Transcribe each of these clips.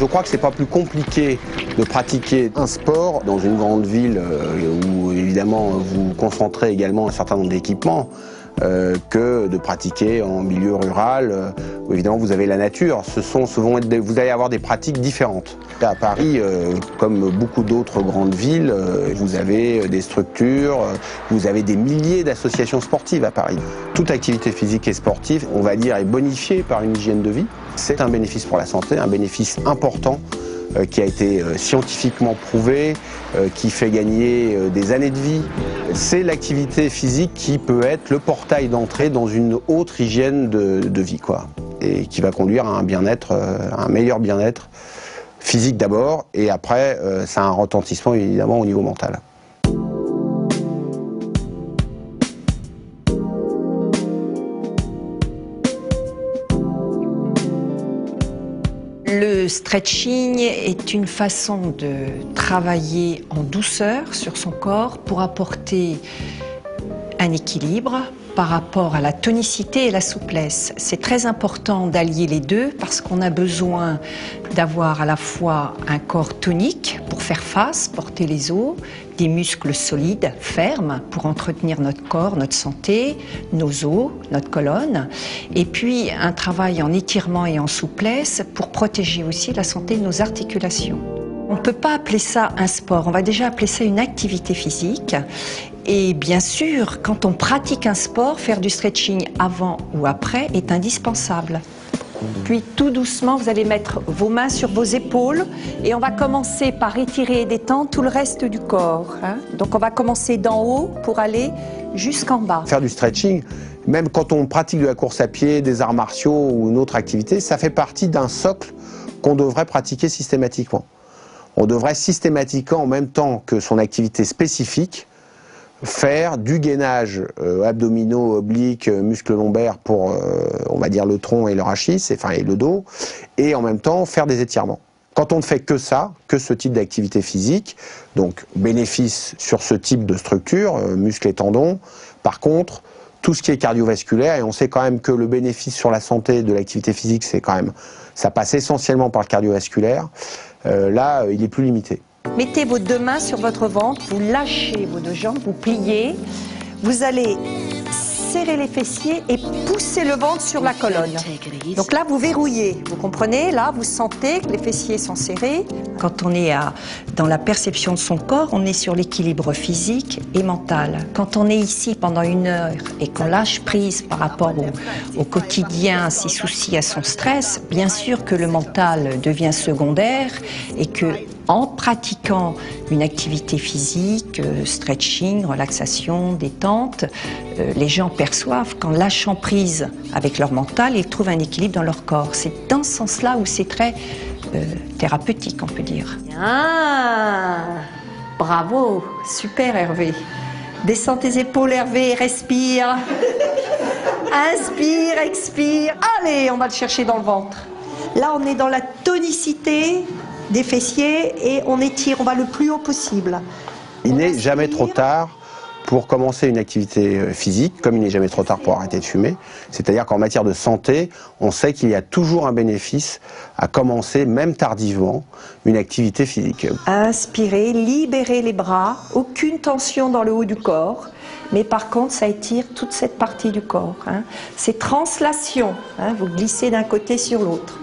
Je crois que c'est pas plus compliqué de pratiquer un sport dans une grande ville où évidemment vous vous concentrez également un certain nombre d'équipements que de pratiquer en milieu rural où évidemment vous avez la nature. Vous allez avoir des pratiques différentes. À Paris, comme beaucoup d'autres grandes villes, vous avez des structures, vous avez des milliers d'associations sportives à Paris. Toute activité physique et sportive, on va dire, est bonifiée par une hygiène de vie. C'est un bénéfice pour la santé, un bénéfice important qui a été scientifiquement prouvé, qui fait gagner des années de vie. C'est l'activité physique qui peut être le portail d'entrée dans une autre hygiène de vie, quoi, et qui va conduire à un bien-être, un meilleur bien-être physique d'abord, et après ça a un retentissement évidemment au niveau mental. Le stretching est une façon de travailler en douceur sur son corps pour apporter un équilibre par rapport à la tonicité et la souplesse. C'est très important d'allier les deux parce qu'on a besoin d'avoir à la fois un corps tonique pour faire face, porter les os, des muscles solides, fermes pour entretenir notre corps, notre santé, nos os, notre colonne, et puis un travail en étirement et en souplesse pour protéger aussi la santé de nos articulations. On ne peut pas appeler ça un sport, on va déjà appeler ça une activité physique. Et bien sûr, quand on pratique un sport, faire du stretching avant ou après est indispensable. Puis tout doucement, vous allez mettre vos mains sur vos épaules et on va commencer par étirer et détendre tout le reste du corps. Donc on va commencer d'en haut pour aller jusqu'en bas. Faire du stretching, même quand on pratique de la course à pied, des arts martiaux ou une autre activité, ça fait partie d'un socle qu'on devrait pratiquer systématiquement. On devrait systématiquement, en même temps que son activité spécifique, faire du gainage abdominaux, obliques, muscles lombaires pour, on va dire, le tronc et le rachis, et le dos, et en même temps faire des étirements. Quand on ne fait que ça, que ce type d'activité physique, donc bénéfice sur ce type de structure, muscles et tendons, par contre, tout ce qui est cardiovasculaire, et on sait quand même que le bénéfice sur la santé de l'activité physique, c'est quand même, ça passe essentiellement par le cardiovasculaire, là, il est plus limité. Mettez vos deux mains sur votre ventre, vous lâchez vos deux jambes, vous pliez. Vous allez serrer les fessiers et pousser le ventre sur la colonne. Donc là, vous verrouillez. Vous comprenez? Là, vous sentez que les fessiers sont serrés. Quand on est dans la perception de son corps, on est sur l'équilibre physique et mental. Quand on est ici pendant 1 heure et qu'on lâche prise par rapport au quotidien, à ses soucis, à son stress, bien sûr que le mental devient secondaire et que en pratiquant une activité physique, stretching, relaxation, détente, les gens perçoivent qu'en lâchant prise avec leur mental, ils trouvent un équilibre dans leur corps. C'est dans ce sens-là où c'est très thérapeutique, on peut dire. Ah, bravo, super Hervé. Descends tes épaules Hervé, respire. Inspire, expire. Allez, on va le chercher dans le ventre. Là, on est dans la tonicité des fessiers et on étire, on va le plus haut possible. Il n'est jamais trop tard pour commencer une activité physique, comme il n'est jamais trop tard pour arrêter de fumer. C'est-à-dire qu'en matière de santé, on sait qu'il y a toujours un bénéfice à commencer, même tardivement, une activité physique. Inspirez, libérez les bras, aucune tension dans le haut du corps. Mais par contre, ça étire toute cette partie du corps. C'est translation, vous glissez d'un côté sur l'autre.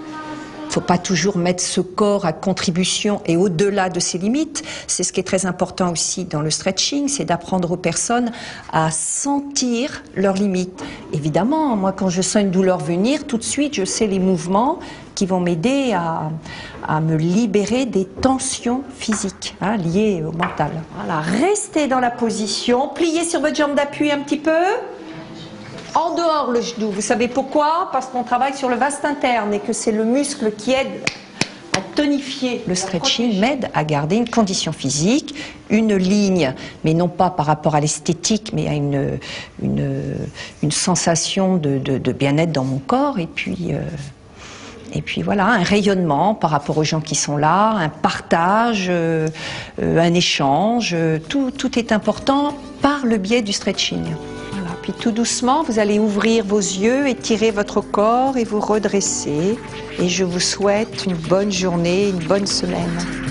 Il ne faut pas toujours mettre ce corps à contribution et au-delà de ses limites. C'est ce qui est très important aussi dans le stretching, c'est d'apprendre aux personnes à sentir leurs limites. Évidemment, moi quand je sens une douleur venir, tout de suite je sais les mouvements qui vont m'aider à me libérer des tensions physiques liées au mental. Voilà, restez dans la position, pliez sur votre jambe d'appui un petit peu. En dehors le genou, vous savez pourquoi? Parce qu'on travaille sur le vaste interne et que c'est le muscle qui aide à tonifier. Le stretching m'aide à garder une condition physique, une ligne, mais non pas par rapport à l'esthétique, mais à une sensation de bien-être dans mon corps et puis voilà, un rayonnement par rapport aux gens qui sont là, un partage, un échange, tout est important par le biais du stretching. Puis Puis tout doucement, vous allez ouvrir vos yeux, étirer votre corps et vous redresser. Et je vous souhaite une bonne journée, une bonne semaine.